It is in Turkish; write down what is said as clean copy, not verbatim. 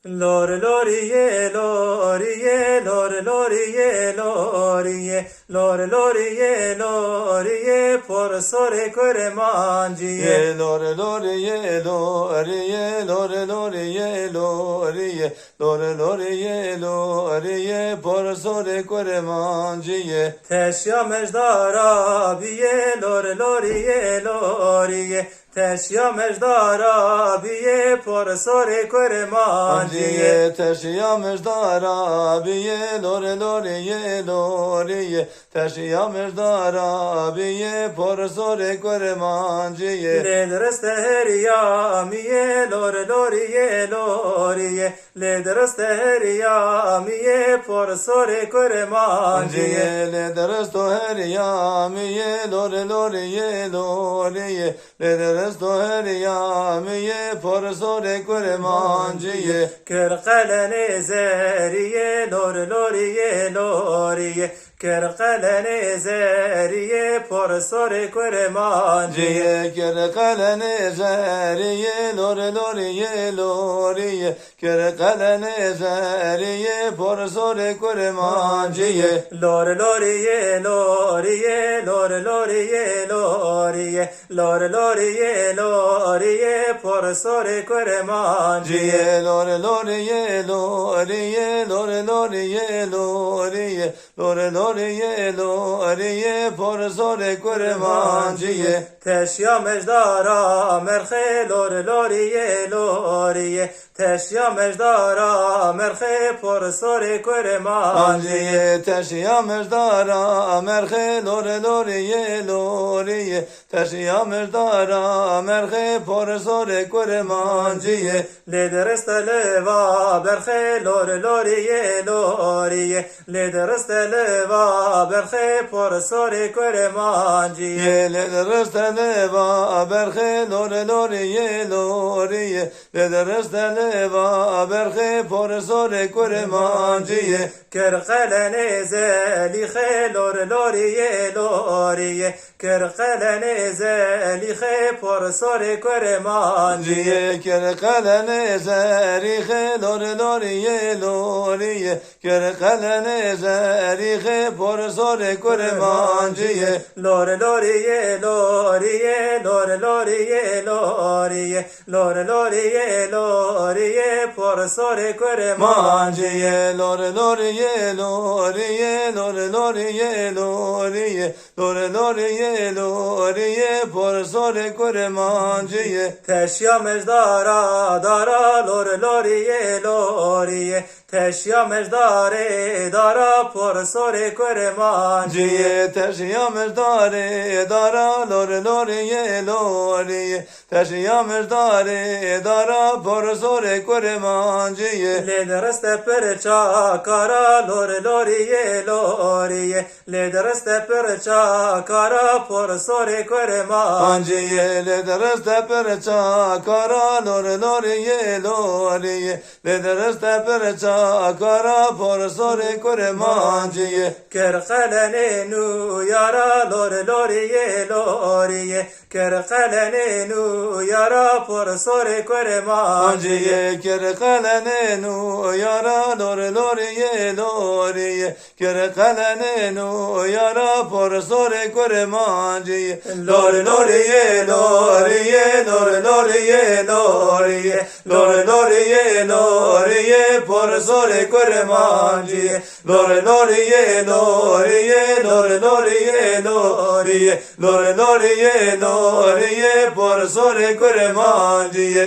Lore loriye loriye lore loriye loriye lore loriye loriye por sore kore manjiye Lore loriye loriye lore loriye loriye lore loriye loriye por sore kore manjiye teşya mejdara biye lore loriye loriye teşya mejdara biye por sore kore manjiye teşya mejdara biye lore loriye loriye teşya mejdara biye por sore kore manjiye Ledreste heriya miye lore loriye loriye ledreste heriya miye por sore kore manjiye Ledresto heriya miye lore loriye loriye Ledresto heriya miye por sore kore manjiye Kırkalene zeriye lore loriye loriye Kırkalene zeriye por sore kore manjiye Kırkalene zeriye lore loriye loriye Kırkalene zeriye por sore kore manjiye Lore loriye loriye lore loriye loriye lore loriye loriye por sore kore manjiye Lore loriye loriye lore loriye loriye lore loriye loriye por sore kore manjiye teşya mejdara merhe lore loriye loriye teşya mejdara merhe por sore kore manjiye teşya mejdara merhe lore loriye loriye teşya mejdara merhe por sore kore manjiye Ledreste leva berhe lore loriye loriye ledreste leva berhe por sore kore manjiye Ledreste leva berhe lore loriye loriye Ledreste leva berhe por sore kore manjiye Kırkalene zelihe lore loriye loriye Kırkalene zelihe por sore kore manjiye Kırkalene zerihe lore loriye loriye Kırkalene zerihe por sore kore manjiye Lore loriye loriye lore loriye loriye lore loriye loriye por sore kore manjiye Lore loriye loriye lore loriye loriye lore loriye loriye por sore kore manjiye teşya mejdara dara lore loriye loriye teşya mejdare dara por sore kore manjiye teşya mejdare dara lore loriye loriye teşya mejdare dara por sore kore manjiye Ledreste perça kara lore loriye loriye ledreste perça kara por sore kore manjiye Ledreste perça kara lore loriye loriye Ledreste perça kara por sore kore manjiye Kırkalene nu yara lore loriye loriye Kırkalene nu yara por sore kore manjiye Kırkalene nu yara lore loriye loriye Kırkalene nu yara por sore kore manjiye Lore loriye loriye lore loriye loriye lore loriye loriye por sore kore manjiye lore loriye loriye lore loriye loriye lore loriye loriye por sore kore manjiye